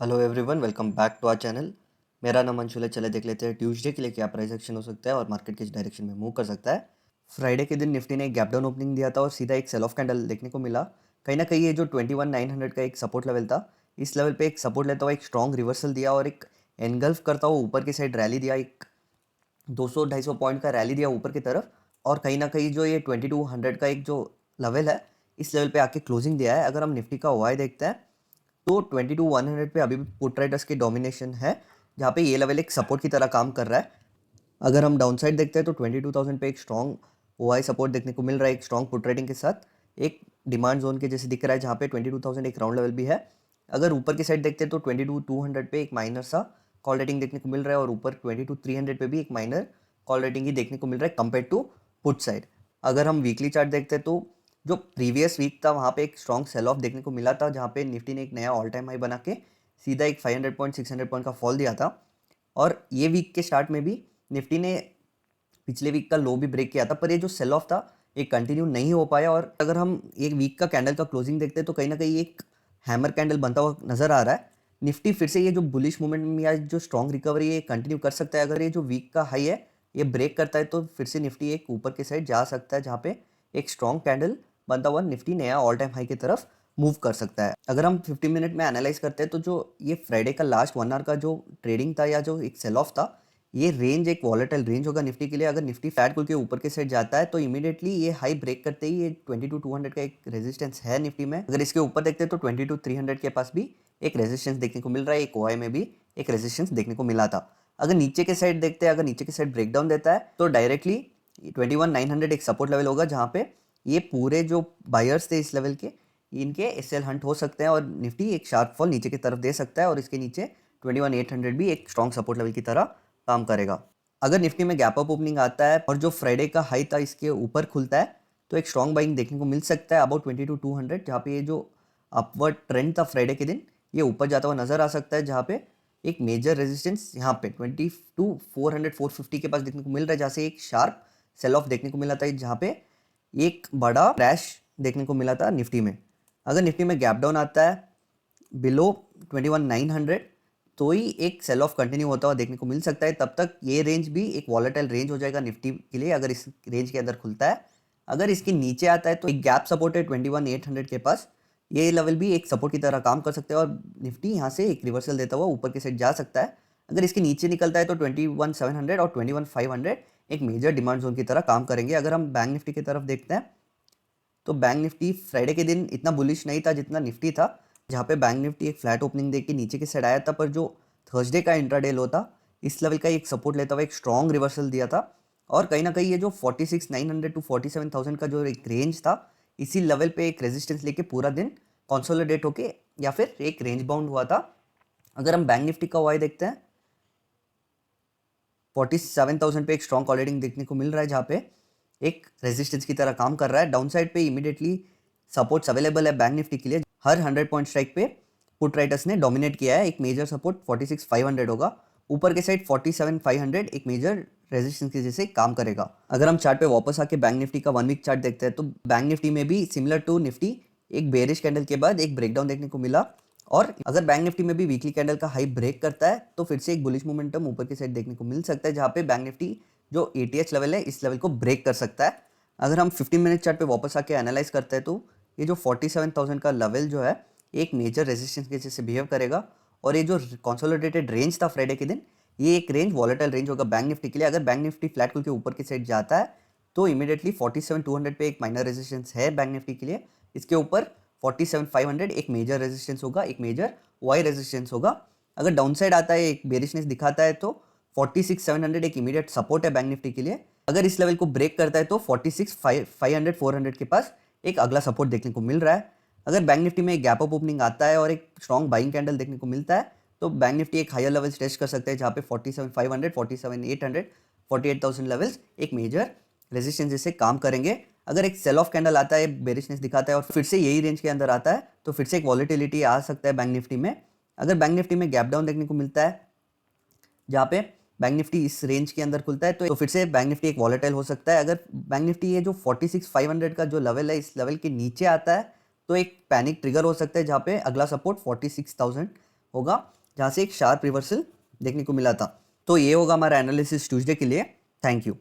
Hello everyone, welcome back to our channel. मेरा नाम अंशुल है। चले देख लेते हैं ट्यूसडे के लिए क्या प्राइस एक्शन हो सकता है और मार्केट किस डायरेक्शन में मूव कर सकता है। फ्राइडे के दिन निफ्टी ने एक गैप डाउन ओपनिंग दिया था और सीधा एक सेल ऑफ कैंडल देखने को मिला। कहीं ना कहीं ये जो 21,900 का एक सपोर्ट लेवल था, इस लेवल पे एक सपोर्ट लेता हुआ एक स्ट्रॉन्ग रिवर्सल दिया और एक एनगल्फ करता हुआ ऊपर की साइड रैली दिया। एक 200-250 पॉइंट का रैली दिया ऊपर की तरफ। और कहीं ना कहीं जो ये 2200 का एक जो लेवल है, इस लेवल पे आके क्लोजिंग दिया है। अगर हम निफ्टी का ओआई देखते हैं तो 22,100 पे अभी भी पुट राइटर्स की डोमिनेशन है, जहाँ पे ये लेवल एक सपोर्ट की तरह काम कर रहा है। अगर हम डाउन साइड देखते हैं तो 22,000 पे एक स्ट्रॉन्ग ओआई सपोर्ट देखने को मिल रहा है, एक स्ट्रॉन्ग पुट राइटिंग के साथ एक डिमांड जोन के जैसे दिख रहा है, जहाँ पे 22,000 एक राउंड लेवल भी है। अगर ऊपर की साइड देखते हैं तो 22,200 पे एक माइनर सा कॉल रेटिंग देखने को मिल रहा है और ऊपर 22,300 पे भी एक माइनर कॉल रेटिंग ही देखने को मिल रहा है कंपेयर टू पुट साइड। अगर हम वीकली चार्ट देखते हैं तो जो प्रीवियस वीक था वहाँ पे एक स्ट्रॉन्ग सेल ऑफ देखने को मिला था, जहाँ पे निफ्टी ने एक नया ऑल टाइम हाई बना के सीधा एक 500 पॉइंट 600 पॉइंट का फॉल दिया था। और ये वीक के स्टार्ट में भी निफ्टी ने पिछले वीक का लो भी ब्रेक किया था, पर ये जो सेल ऑफ था ये कंटिन्यू नहीं हो पाया। और अगर हम एक वीक का कैंडल का क्लोजिंग देखते हैं तो कहीं ना कहीं एक हैमर कैंडल बनता हुआ नजर आ रहा है। निफ्टी फिर से ये जो बुलिश मूवमेंट या जो स्ट्रॉन्ग रिकवरी ये कंटिन्यू कर सकता है। अगर ये जो वीक का हाई है ये ब्रेक करता है तो फिर से निफ्टी एक ऊपर के साइड जा सकता है, जहाँ पे एक स्ट्रॉन्ग कैंडल बनता हुआ निफ्टी नया ऑल टाइम हाई की तरफ मूव कर सकता है। अगर हम 50 मिनट में एनालाइज करते हैं तो जो ये फ्राइडे का लास्ट 1 आवर का जो ट्रेडिंग था या जो एक सेल ऑफ था, ये रेंज एक वॉलेटाइल रेंज होगा निफ्टी के लिए। अगर निफ्टी फ्लैट खुल के ऊपर के साइड जाता है तो इमीडिएटली ये हाई ब्रेक करते ही ये 22,200 का एक रेजिस्टेंस है निफ्टी में। अगर इसके ऊपर देखते हैं तो 22,300 के पास भी एक रेजिस्टेंस देखने को मिल रहा है, एक ओआई में भी एक रेजिस्टेंस देखने को मिला था। अगर नीचे के साइड देखते हैं, अगर नीचे के साइड ब्रेकडाउन देता है तो डायरेक्टली 21,900 एक सपोर्ट लेवल होगा, जहाँ पे ये पूरे जो बायर्स थे इस लेवल के, इनके एसएल हंट हो सकते हैं और निफ्टी एक शार्प फॉल नीचे की तरफ दे सकता है। और इसके नीचे 21,800 भी एक स्ट्रॉन्ग सपोर्ट लेवल की तरह काम करेगा। अगर निफ्टी में गैप अप ओपनिंग आता है और जो फ्राइडे का हाई था इसके ऊपर खुलता है तो एक स्ट्रॉन्ग बाइंग देखने को मिल सकता है अबाउट 22,200, जहाँ पे ये जो अपवर्ड ट्रेंड था फ्राइडे के दिन ये ऊपर जाता हुआ नजर आ सकता है, जहाँ पे एक मेजर रेजिस्टेंस यहाँ पे 22,400 450 के पास देखने को मिल रहा है, जहाँ से एक शार्प सेल ऑफ देखने को मिला था, जहाँ पे एक बड़ा क्रैश देखने को मिला था निफ्टी में। अगर निफ्टी में गैप डाउन आता है बिलो 21,900 तो ही एक सेल ऑफ कंटिन्यू होता हुआ देखने को मिल सकता है। तब तक ये रेंज भी एक वॉलेटाइल रेंज हो जाएगा निफ्टी के लिए, अगर इस रेंज के अंदर खुलता है। अगर इसके नीचे आता है तो एक गैप सपोर्ट है 21,800 के पास, ये लेवल भी एक सपोर्ट की तरह काम कर सकते हैं और निफ्टी यहाँ से एक रिवर्सल देता हुआ ऊपर के साइड जा सकता है। अगर इसके नीचे निकलता है तो 21,700 और 21,500 एक मेजर डिमांड जोन की तरह काम करेंगे। अगर हम बैंक निफ्टी की तरफ देखते हैं तो बैंक निफ्टी फ्राइडे के दिन इतना बुलिश नहीं था जितना निफ्टी था, जहाँ पे बैंक निफ्टी एक फ्लैट ओपनिंग देके नीचे के साइड आया था, पर जो थर्सडे का इंट्राडे लो था इस लेवल का एक सपोर्ट लेता हुआ एक स्ट्रॉन्ग रिवर्सल दिया था। और कहीं ना कहीं ये जो 46,900 टू 47,000 का जो एक रेंज था, इसी लेवल पे एक रेजिस्टेंस लेके पूरा दिन कंसोलिडेट होके या फिर एक रेंज बाउंड हुआ था। अगर हम बैंक निफ्टी का वाई देखते हैं 47,000 पे एक स्ट्रॉन्ग कॉल रेटिंग देखने को मिल रहा है, जहाँ पे एक रेजिस्टेंस की तरह काम कर रहा है। डाउन साइड पे इमीडिएटली सपोर्ट्स अवेलेबल है बैंक निफ्टी के लिए। हर 100 पॉइंट स्ट्राइक पे पुट राइटर्स ने डोमिनेट किया है। एक मेजर सपोर्ट 46,500 होगा, ऊपर के साइड 47,500 एक मेजर रेजिस्टेंस के जैसे काम करेगा। अगर हम चार्ट पे वापस आके बैंक निफ्टी का 1 वीक चार्ट देखते हैं तो बैंक निफ्टी में भी सिमिलर टू निफ्टी एक बेरिश कैंडल के बाद एक ब्रेकडाउन देखने को मिला। और अगर बैंक निफ्टी में भी वीकली कैंडल का हाई ब्रेक करता है तो फिर से एक बुलिश मोमेंटम ऊपर की साइड देखने को मिल सकता है, जहाँ पे बैंक निफ्टी जो एटीएच लेवल है इस लेवल को ब्रेक कर सकता है। अगर हम 15 मिनट चार्ट पे वापस आके एनालाइज करते हैं तो ये जो 47,000 का लेवल जो है एक मेजर रेजिस्टेंस के जैसे बिहेव करेगा। और ये जो कंसोलिडेटेड रेंज था फ्राइडे के दिन, ये एक रेंज वॉलेटाइल रेंज होगा बैंक निफ्टी के लिए। अगर बैंक निफ्टी फ्लैट खुल के ऊपर की साइड जाता है तो इमीडिएटली 47,200 पे एक माइनर रेजिस्टेंस है बैंक निफ्टी के लिए। इसके ऊपर 47,500 एक मेजर रेजिस्टेंस होगा, एक मेजर वाई रेजिस्टेंस होगा। अगर डाउन साइड आता है एक बेरिशनेस दिखाता है तो 46,700 एक इमीडिएट सपोर्ट है बैंक निफ्टी के लिए। अगर इस लेवल को ब्रेक करता है तो 46,500 400 के पास एक अगला सपोर्ट देखने को मिल रहा है। अगर बैंक निफ्टी में एक गैप अप ओपनिंग आता है और एक स्ट्रॉन्ग बाइंग कैंडल देखने को मिलता है तो बैंक निफ्टी एक हायर लेवल टेस्ट कर सकते हैं, जहाँ पे 47,500 47,800 48,000 लेवल्स एक मेजर रेजिस्टेंस जैसे काम करेंगे। अगर एक सेल ऑफ कैंडल आता है, बेरिशनेस दिखाता है और फिर से यही रेंज के अंदर आता है तो फिर से एक वॉलेटिलिटी आ सकता है बैंक निफ्टी में। अगर बैंक निफ्टी में गैप डाउन देखने को मिलता है, जहाँ पे बैंक निफ्टी इस रेंज के अंदर खुलता है तो फिर से बैंक निफ्टी एक वॉलेटाइल हो सकता है। अगर बैंक निफ्टी ये जो 46,500 का जो लेवल है इस लेवल के नीचे आता है तो एक पैनिक ट्रिगर हो सकता है, जहाँ पे अगला सपोर्ट 46,000 होगा, जहाँ से एक शार्प रिवर्सल देखने को मिला था। तो ये होगा हमारा एनालिसिस ट्यूसडे के लिए। Thank you.